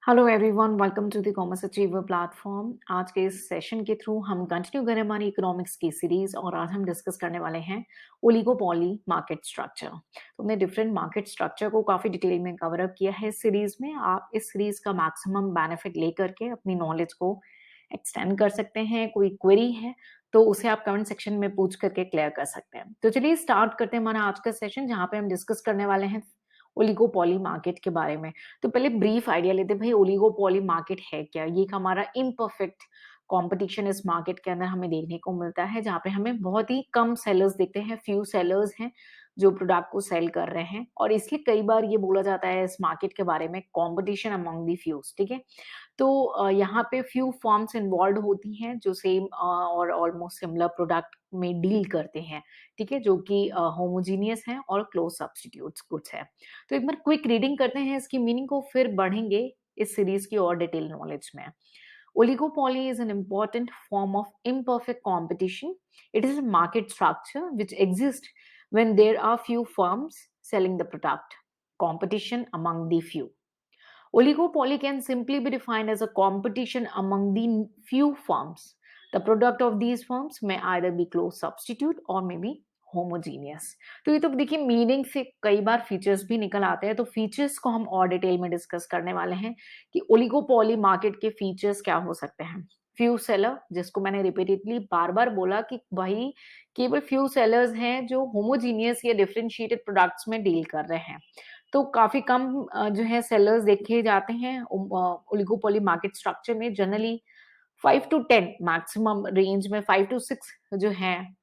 Hello everyone, welcome to the commerce achiever platform. आज के इस सेशन के थ्रू हम कंटिन्यू करें हमारी इकोनॉमिक्स की सीरीज और आज हम डिस्कस करने वाले हैं ओलिगोपॉली मार्केट स्ट्रक्चर। तो हमने डिफरेंट मार्केट स्ट्रक्चर को काफ़ी डिटेल में कवर अप किया है इस सीरीज में। आप इस सीरीज का मैक्सिमम बेनिफिट लेकर के अपनी नॉलेज को एक्सटेंड कर सकते हैं। कोई क्वेरी है तो उसे आप कमेंट सेक्शन में पूछ करके क्लियर कर सकते हैं। तो चलिए स्टार्ट करते हैं हमारा आज का सेशन, जहाँ पे हम डिस्कस करने वाले हैं ओलिगोपॉली मार्केट के बारे में। तो पहले ब्रीफ आइडिया लेते हैं, भाई ओलिगोपॉली मार्केट है क्या। ये एक हमारा इम्परफेक्ट कंपटीशन इस मार्केट के अंदर हमें देखने को मिलता है, जहाँ पे हमें बहुत ही कम सेलर्स दिखते हैं, फ्यू सेलर्स हैं जो प्रोडक्ट को सेल कर रहे हैं। और इसलिए कई बार ये बोला जाता है इस मार्केट के बारे में, कंपटीशन अमंग दी फ्यूज। ठीक है, तो यहाँ पे फ्यू फर्म्स इन्वॉल्व होती हैं जो सेम और ऑलमोस्ट सिमिलर प्रोडक्ट में डील करते हैं। ठीक है, जो कि होमोजीनियस है और क्लोज सब्स्टिट्यूट्स गुड्स है। तो एक बार क्विक रीडिंग करते हैं इसकी मीनिंग को, फिर बढ़ेंगे इस सीरीज की और डिटेल नॉलेज में। Oligopoly is an important form of imperfect competition. It is a market structure which exists when there are few firms selling the product. Competition among the few. Oligopoly can simply be defined as a competition among the few firms. The product of these firms may either be close substitute or may be homogeneous. तो ये तो देखिए meaning से कई बार features भी निकल आते हैं, तो फीचर्स को हम और डिटेल में डिस्कस करने वाले हैं कि ओलिगोपॉली मार्केट के फीचर्स क्या हो सकते हैं। फ्यू सेलर, जिसको मैंने रिपीटेडली बार बार बोला कि भाई केवल फ्यू सेलर्स हैं जो होमोजीनियस या डिफरेंशिएटेड प्रोडक्ट्स में डील कर रहे हैं। तो काफ़ी कम जो है सेलर्स देखे जाते हैं ओलिगोपोली मार्केट स्ट्रक्चर में। जनरली 5 टू 10 मैक्सिमम रेंज में 5 टू 6 जो हैं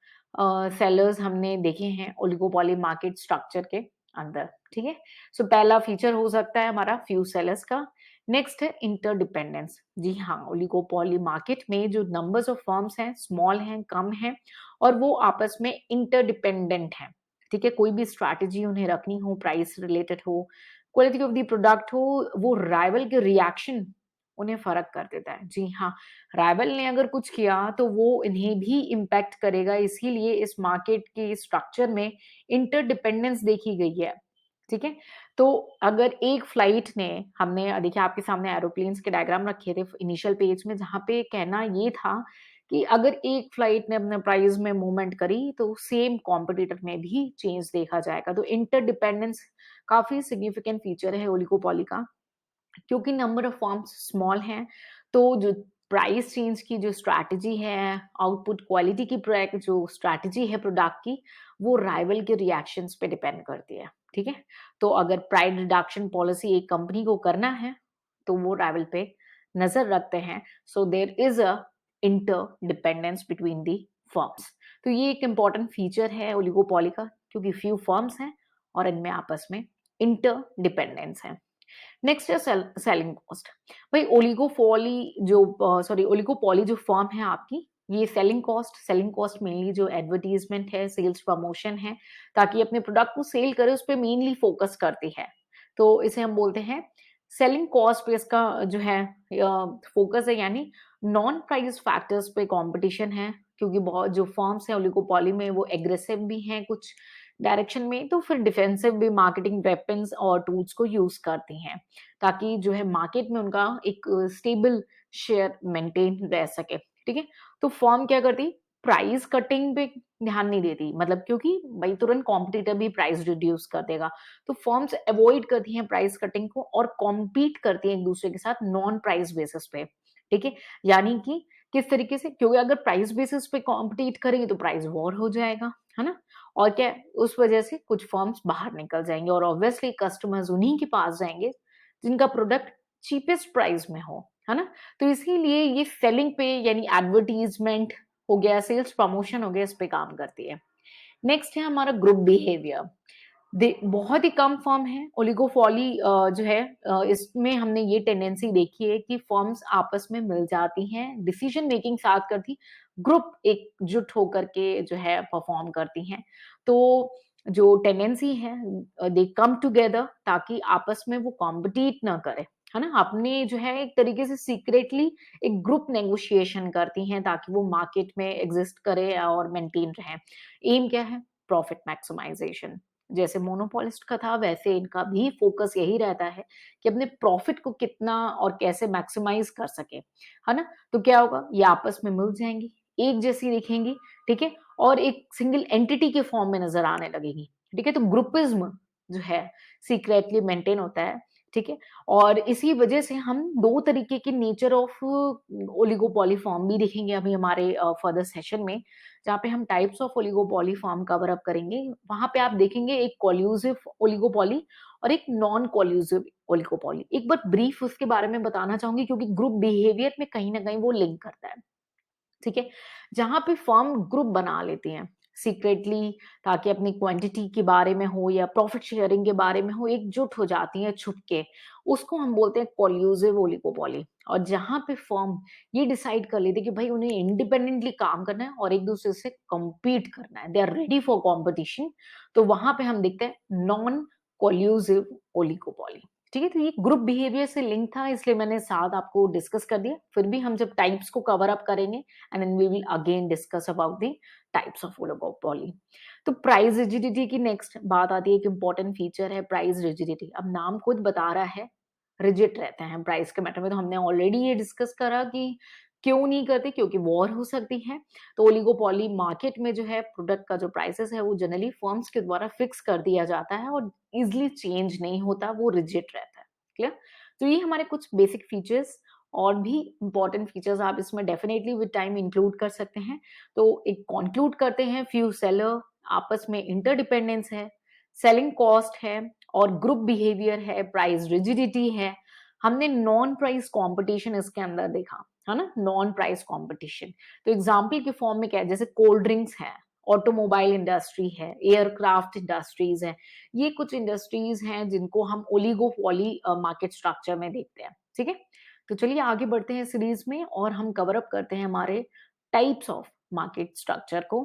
सेलर्स हमने देखे हैं ओलिगोपोली मार्केट स्ट्रक्चर के अंदर। ठीक है, सो पहला फीचर हो सकता है हमारा फ्यू सेलर्स का। नेक्स्ट है इंटरडिपेंडेंस। जी हाँ, ओलिगोपोली मार्केट में जो नंबर्स ऑफ फर्म्स हैं स्मॉल हैं, कम हैं और वो आपस में इंटरडिपेंडेंट हैं। ठीक है, कोई भी स्ट्रैटेजी उन्हें रखनी हो, प्राइस रिलेटेड हो, क्वालिटी ऑफ द प्रोडक्ट हो, वो राइवल के रिएक्शन उन्हें फ़र्क कर देता है। जी हाँ, राइवल ने अगर कुछ किया तो वो इन्हें भी इम्पैक्ट करेगा, इसीलिए इस मार्केट के स्ट्रक्चर में इंटरडिपेंडेंस देखी गई है। ठीक है, तो अगर एक फ्लाइट ने हमने देखिए आपके सामने एरोप्लेन्स के डायग्राम रखे थे इनिशियल पेज में, जहाँ पे कहना ये था कि अगर एक फ्लाइट ने अपने प्राइस में मूवमेंट करी तो सेम कॉम्पिटिटर में भी चेंज देखा जाएगा। तो इंटरडिपेंडेंस काफ़ी सिग्निफिकेंट फीचर है ओलिगोपॉली का। क्योंकि नंबर ऑफ फर्म्स स्मॉल हैं, तो जो प्राइस चेंज की जो स्ट्रैटेजी है, आउटपुट क्वालिटी की जो स्ट्रैटेजी है प्रोडक्ट की, वो राइवल के रिएक्शंस पे डिपेंड करती है। ठीक है, तो अगर प्राइस रिडक्शन पॉलिसी एक कंपनी को करना है तो वो राइवल पे नजर रखते हैं। So there is a interdependence between the firms. तो ये एक इंपॉर्टेंट फीचर है ओलिगोपॉली का, क्योंकि फ्यू फर्म्स हैं और इनमें आपस में इंटरडिपेंडेंस है। नेक्स्ट है सेलिंग कॉस्ट। भाई ओलिगोपॉली जो फर्म है आपकी, ये सेलिंग कॉस्ट मेनली जो एडवर्टाइजमेंट है, सेल्स प्रमोशन है, ताकि अपने प्रोडक्ट को सेल करे उस पे मेनली फोकस करती है। तो इसे हम बोलते हैं सेलिंग कॉस्ट पे इसका जो है फोकस है, यानी नॉन प्राइस फैक्टर्स पे कंपटीशन है। क्योंकि बहुत जो फर्म्स हैं ओलिगोपॉली में वो एग्रेसिव भी हैं कुछ डायरेक्शन में, तो फिर डिफेंसिव भी मार्केटिंग वेपन्स और टूल्स को यूज करती हैं, ताकि जो है मार्केट में उनका एक स्टेबल शेयर मेंटेन रह सके। ठीक है, तो फर्म क्या करती, प्राइस कटिंग पे ध्यान नहीं देती, मतलब क्योंकि भाई तुरंत कॉम्पिटिटर भी प्राइस रिड्यूस कर देगा। तो फर्म्स अवॉइड करती हैं प्राइस कटिंग को और कॉम्पीट करती हैं एक दूसरे के साथ नॉन प्राइस बेसिस पे। ठीक है, यानी कि किस तरीके से, क्योंकि अगर प्राइस बेसिस पे कॉम्पिटिट करेंगे तो प्राइस वॉर हो जाएगा, है ना। और क्या, उस वजह से कुछ फर्म्स बाहर निकल जाएंगे और ऑब्वियसली कस्टमर्स उन्हीं के पास जाएंगे जिनका प्रोडक्ट चीपेस्ट प्राइस में हो, है ना। तो इसीलिए ये सेलिंग पे यानी एडवर्टीजमेंट हो गया, सेल्स प्रमोशन हो गया, इस पे काम करती है। नेक्स्ट है हमारा ग्रुप बिहेवियर। बहुत ही कम फर्म है ओलिगोपॉली जो है इसमें हमने ये टेंडेंसी देखी है कि फर्म्स आपस में मिल जाती हैं, डिसीजन मेकिंग साथ करती, ग्रुप एकजुट होकर के जो है परफॉर्म करती हैं। तो जो टेंडेंसी है, दे कम टुगेदर ताकि आपस में वो कॉम्पिटिट ना करे, है ना। अपने जो है एक तरीके से सीक्रेटली एक ग्रुप नेगोशिएशन करती हैं ताकि वो मार्केट में एग्जिस्ट करे और मेंटेन रहे। एम क्या है, प्रॉफिट मैक्सिमाइजेशन। जैसे मोनोपोलिस्ट का था वैसे इनका भी फोकस यही रहता है कि अपने प्रॉफिट को कितना और कैसे मैक्सिमाइज कर सके, है ना? तो क्या होगा, ये आपस में मिल जाएंगी, एक जैसी दिखेंगी, ठीक है, और एक सिंगल एंटिटी के फॉर्म में नजर आने लगेगी, ठीक है। तो ग्रुपिज्म जो है सीक्रेटली मेंटेन होता है, ठीक है। और इसी वजह से हम दो तरीके के नेचर ऑफ ओलिगोपॉली फॉर्म भी देखेंगे अभी हमारे फर्दर सेशन में, जहाँ पे हम types of oligopoly form cover up करेंगे। वहां पे आप देखेंगे एक कोल्यूसिव ओलिगोपॉली और एक नॉन कोल्यूसिव ओलिगोपॉली। एक बार ब्रीफ उसके बारे में बताना चाहूंगी क्योंकि ग्रुप बिहेवियर में कहीं ना कहीं वो लिंक करता है, ठीक है। जहां पे फर्म ग्रुप बना लेती हैं सीक्रेटली, ताकि अपनी क्वांटिटी के बारे में हो या प्रॉफिट शेयरिंग के बारे में हो, एकजुट हो जाती हैं छुप के, उसको हम बोलते हैं कोल्यूसिव ओलिगोपॉली। और जहां पे फर्म ये डिसाइड कर लेती है कि भाई उन्हें इंडिपेंडेंटली काम करना है और एक दूसरे से compete करना है, they are ready for competition, तो वहां पे हम देखते हैं नॉन कोल्यूसिव ओलिगोपॉली, ठीक है। तो ये ग्रुप बिहेवियर से लिंक था इसलिए मैंने साथ आपको डिस्कस कर दिया। फिर भी हम जब टाइप्स को कवर अप करेंगे and then we will again discuss about the types of oligopoly. तो प्राइस रिजिडिटी की नेक्स्ट बात आती है, एक इंपॉर्टेंट फीचर है प्राइस रिजिडिटी। अब नाम खुद बता रहा है, रिजिड रहते हैं प्राइस के मैटर में। तो हमने ऑलरेडी ये डिस्कस करा कि क्यों नहीं करते, क्योंकि वॉर हो सकती है। तो ओलिगोपॉली मार्केट में जो है प्रोडक्ट का जो प्राइसेस है वो जनरली फर्म्स के द्वारा फिक्स कर दिया जाता है और इजिली चेंज नहीं होता, वो रिजिड रहता है। क्लियर? तो ये हमारे कुछ बेसिक फीचर्स, और भी इंपॉर्टेंट फीचर्स आप इसमें डेफिनेटली विद टाइम इंक्लूड कर सकते हैं। तो एक कंक्लूड करते हैं, फ्यू सेलर, आपस में इंटरडिपेंडेंस है, सेलिंग कॉस्ट है, और ग्रुप बिहेवियर है, प्राइस रिजिडिटी है। हमने नॉन प्राइस कंपटीशन इसके अंदर देखा, है ना, नॉन प्राइस कंपटीशन। तो एग्जांपल के फॉर्म में क्या है, जैसे कोल्ड ड्रिंक्स है, ऑटोमोबाइल इंडस्ट्री है, एयरक्राफ्ट इंडस्ट्रीज है, ये कुछ इंडस्ट्रीज हैं जिनको हम ओलिगोपॉली मार्केट स्ट्रक्चर में देखते हैं, ठीक है। तो चलिए आगे बढ़ते हैं सीरीज में और हम कवर अप करते हैं हमारे टाइप्स ऑफ मार्केट स्ट्रक्चर को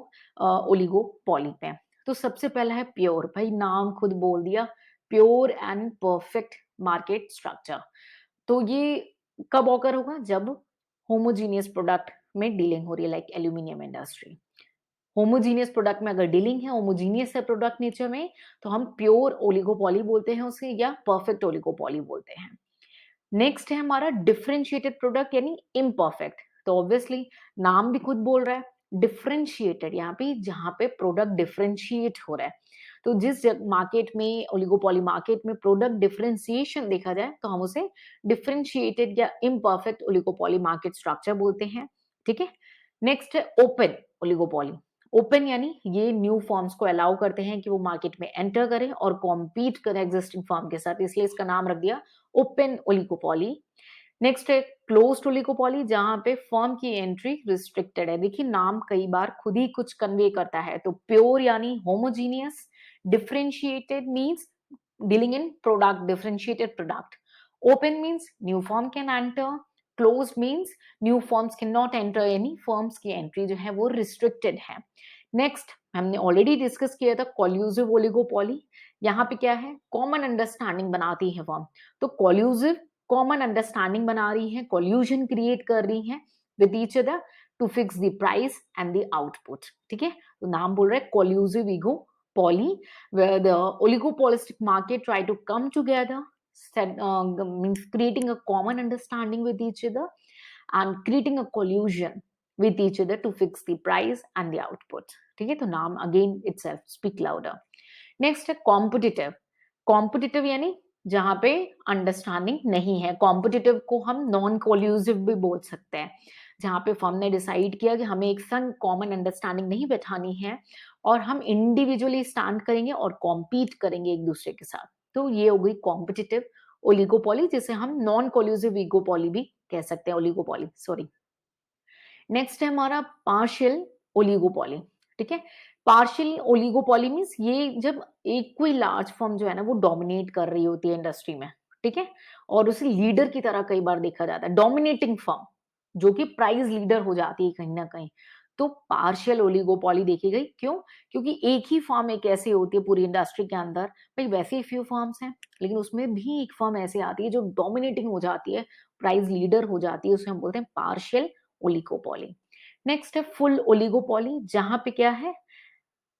ओलिगोपॉली पे। तो सबसे पहला है प्योर, भाई नाम खुद बोल दिया, pure and perfect market structure. तो ये कब ऑकर होगा, जब होमोजीनियस प्रोडक्ट में डीलिंग हो रही है, like aluminium industry. Homogeneous product में अगर डीलिंग है, होमोजीनियस है प्रोडक्ट नेचर में, तो हम प्योर ओलिगोपॉली बोलते हैं उसे, या परफेक्ट ओलिगोपॉली बोलते हैं। नेक्स्ट है हमारा डिफरेंशिएटेड प्रोडक्ट यानी इम्परफेक्ट। तो ऑब्वियसली नाम भी खुद बोल रहा है डिफरेंशिएटेड, यहाँ पे जहां पे प्रोडक्ट डिफरेंशिएट हो रहा है। तो जिस मार्केट में, ओलिगोपॉली मार्केट में प्रोडक्ट डिफरेंशिएशन देखा जाए तो हम उसे डिफरेंशिएटेड या इम्परफेक्ट ओलिगोपॉली मार्केट स्ट्रक्चर बोलते हैं, ठीक है। नेक्स्ट है ओपन ओलिगोपॉली। ओपन यानी ये न्यू फॉर्म्स को अलाउ करते हैं कि वो मार्केट में एंटर करें और कॉम्पीट करें एग्जिस्टिंग फॉर्म के साथ, इसलिए इसका नाम रख दिया ओपन ओलिगोपॉली। नेक्स्ट है क्लोज्ड ओलिगोपॉली, जहां पे फर्म की एंट्री रिस्ट्रिक्टेड है। देखिए नाम कई बार खुद ही कुछ कन्वे करता है। तो प्योर यानी homogeneous, differentiated means dealing in product, differentiated product. Open means new firm can enter, closed means new firms cannot enter, यानी firms की entry जो है वो restricted है। नेक्स्ट हमने ऑलरेडी डिस्कस किया था कोल्यूसिव ओलिगोपॉली। यहाँ पे क्या है, कॉमन अंडरस्टैंडिंग बनाती है फर्म। तो कोल्यूसिव कॉमन अंडरस्टैंडिंग बना रही है, कोल्यूजन क्रिएट कर रही है with each other to fix the price and the output, ठीक है। तो नाम बोल रहा है कोल्यूसिव ईगो poly, where the oligopolistic market try to come together, means creating a common understanding with each other and creating a collusion with each other to fix the price and the output, ठीक है। तो नाम again itself speak louder. Next है competitive. Competitive यानी जहां पे understanding नहीं है। कॉम्पिटिटिव को हम नॉन कोल्यूसिव भी बोल सकते हैं, जहां पे फर्म ने डिसाइड किया कि हमें एक संग कॉमन अंडरस्टैंडिंग नहीं बैठानी है और हम इंडिविजुअली स्टैंड करेंगे और कॉम्पीट करेंगे एक दूसरे के साथ। तो ये हो गई कॉम्पिटिटिव ओलिगोपॉली, जिसे हम नॉन कोल्यूसिव इगोपॉली भी कह सकते हैं, ओलिगोपॉली सॉरी। नेक्स्ट है हमारा पार्शियल ओलिगोपॉली, ठीक है। पार्शियल ओलिगोपॉली मींस ये जब एक कोई लार्ज फर्म जो है ना वो डोमिनेट कर रही होती है इंडस्ट्री में, ठीक है, और उसे लीडर की तरह कई बार देखा जाता है, डोमिनेटिंग फर्म जो कि प्राइस लीडर हो जाती है कहीं ना कहीं। तो पार्शियल ओलिगोपॉली देखी गई, क्यों? क्योंकि एक ही फर्म एक ऐसी होती है पूरी इंडस्ट्री के अंदर, भाई वैसे ही फ्यू फर्म्स हैं लेकिन उसमें भी एक फर्म ऐसी आती है जो डोमिनेटिंग हो जाती है, प्राइस लीडर हो जाती है, उसे हम बोलते हैं पार्शियल ओलिगोपॉली। नेक्स्ट है फुल ओलिगोपॉली, जहां पे क्या है,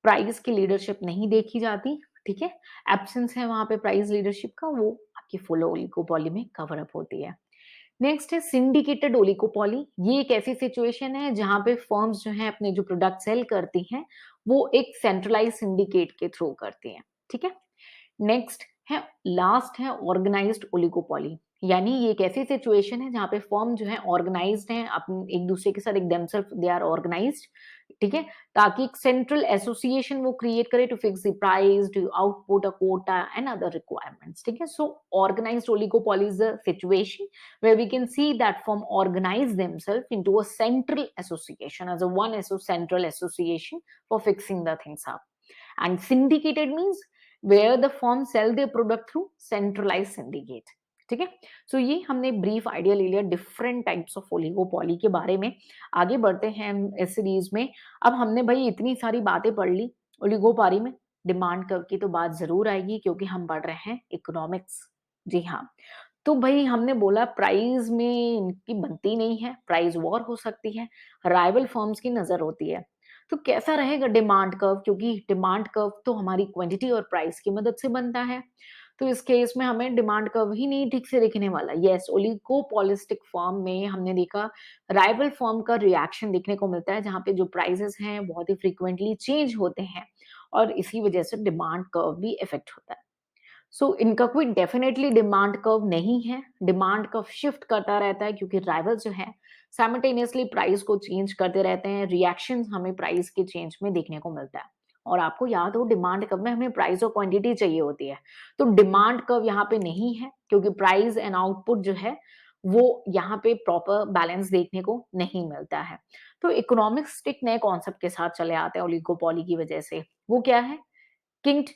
प्राइस की लीडरशिप नहीं देखी जाती, ठीक है? एब्सेंस है वहाँ पे प्राइस लीडरशिप का, वो आपकी फुल ओलिगोपॉली में कवर अप होती है। नेक्स्ट है सिंडिकेटेड ओलिगोपॉली। ये एक ऐसी सिचुएशन है जहाँ पे फर्म्स जो हैं अपने जो प्रोडक्ट सेल करती हैं, वो एक सेंट्रलाइज्ड सिंडिकेट के थ्रू करती हैं, ठीक है? नेक्स्ट है लास्ट है ऑर्गेनाइज्ड ओलिगोपॉली। यानी ये एक ऐसी सिचुएशन है जहाँ पे फर्म जो है ऑर्गेनाइज्ड हैं, अपन एक दूसरे के साथ एक देमसेल्फ दे आर ऑर्गेनाइज्ड, ठीक है? ताकि एक सेंट्रल एसोसिएशन वो क्रिएट करे to fix the price, to output a quota and other requirements, ठीक है? So organised oligopoly is a situation where we can see that firm organize themselves into a central association as a central association for fixing the things up. And syndicated means where the firm sell their product through centralized syndicate. ठीक है? सो ये हमने brief idea ले लिया different types of oligopoly के बारे में। आगे बढ़ते हैं हम इस सीरीज में। अब हमने भाई इतनी सारी बातें पढ़ ली ओलिगोपॉली में, डिमांड कर्व की तो बात जरूर आएगी क्योंकि हम पढ़ रहे हैं इकोनॉमिक्स। जी हाँ, तो भाई हमने बोला प्राइस में इनकी बनती नहीं है, प्राइस वॉर हो सकती है, राइवल फर्म्स की नजर होती है। तो कैसा रहेगा डिमांड कर्व, क्योंकि डिमांड कर्व तो हमारी क्वांटिटी और प्राइस की मदद से बनता है। तो इस केस में हमें डिमांड कर्व ही नहीं ठीक से दिखने वाला। यस, ओलिगोपॉलिस्टिक फर्म में हमने देखा राइवल फर्म का रिएक्शन देखने को मिलता है, जहाँ पे जो प्राइसेस हैं बहुत ही फ्रीक्वेंटली चेंज होते हैं और इसी वजह से डिमांड कर्व भी इफेक्ट होता है। सो इनका कोई डेफिनेटली डिमांड कर्व नहीं है। डिमांड कर्व शिफ्ट करता रहता है क्योंकि राइवल जो है साइमल्टेनियसली प्राइस को चेंज करते रहते हैं। रिएक्शंस हमें प्राइस के चेंज में देखने को मिलता है। और आपको याद हो डिमांड कर्व में हमें प्राइस और क्वांटिटी चाहिए होती है। तो डिमांड कर्व यहाँ पे नहीं है क्योंकि प्राइस एंड आउटपुट जो है वो यहाँ पे प्रॉपर बैलेंस देखने को नहीं मिलता है। तो इकोनॉमिक्स एक नए कॉन्सेप्ट के साथ चले आते हैं ओलिगोपॉली की वजह से। वो क्या है? किंक्ड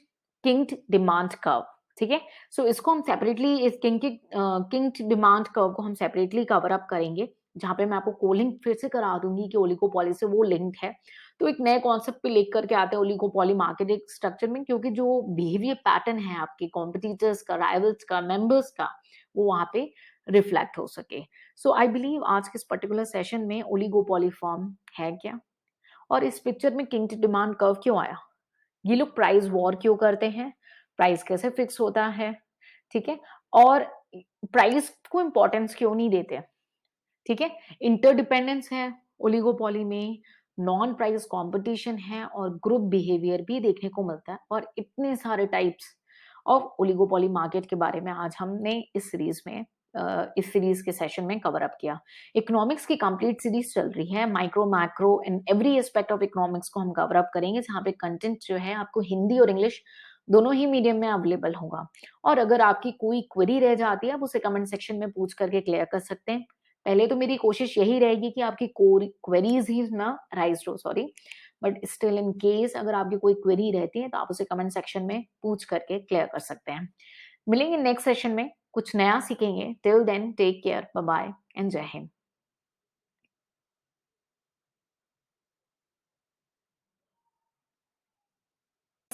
किंक्ड डिमांड कर्व, ठीक है? सो इसको हम सेपरेटली इस किंक्ड डिमांड कर्व को हम सेपरेटली कवर अप करेंगे, जहाँ पे मैं आपको कोलिंग फिर से करा दूंगी कि ओलिगोपॉली से वो लिंक्ड है। तो एक नए कॉन्सेप्ट पे लेकर के आते हैं ओलिगोपॉली मार्केट स्ट्रक्चर में, क्योंकि जो बिहेवियर पैटर्न है आपके कॉम्पिटिटर्स का, राइवल्स का, मेंबर्स का, वो वहाँ पे रिफ्लेक्ट हो सके। सो आई बिलीव आज के इस पर्टिकुलर सेशन में ओलिगोपॉली फॉर्म है क्या, और इस पिक्चर में किंक्ड डिमांड कर्व क्यों आया, ये लोग प्राइस वॉर क्यों करते हैं, प्राइस कैसे फिक्स होता है, ठीक है? और प्राइस को इंपॉर्टेंस क्यों नहीं देते, ठीक है? इंटरडिपेंडेंस है ओलिगोपॉली में, नॉन प्राइस कंपटीशन है और ग्रुप बिहेवियर भी देखने को मिलता है, और इतने सारे टाइप्स ऑफ ओलिगोपॉली मार्केट के बारे में आज हमने इस सीरीज के सेशन में कवर अप किया। इकोनॉमिक्स की कंप्लीट सीरीज चल रही है, micro macro and every aspect of economics को हम कवर अप करेंगे, जहाँ पे कंटेंट जो है आपको हिंदी और इंग्लिश दोनों ही मीडियम में अवेलेबल होगा। और अगर आपकी कोई क्वेरी रह जाती है, आप उसे कमेंट सेक्शन में पूछ करके क्लियर कर सकते हैं। पहले तो मेरी कोशिश यही रहेगी कि आपकी क्वेरीज ही ना राइज हो, sorry, but still in case अगर आपकी कोई क्वेरी रहती है तो आप उसे कमेंट सेक्शन में पूछ करके क्लियर कर सकते हैं। मिलेंगे नेक्स्ट सेशन में, कुछ नया सीखेंगे। Till then take care, bye bye and जय हिंद।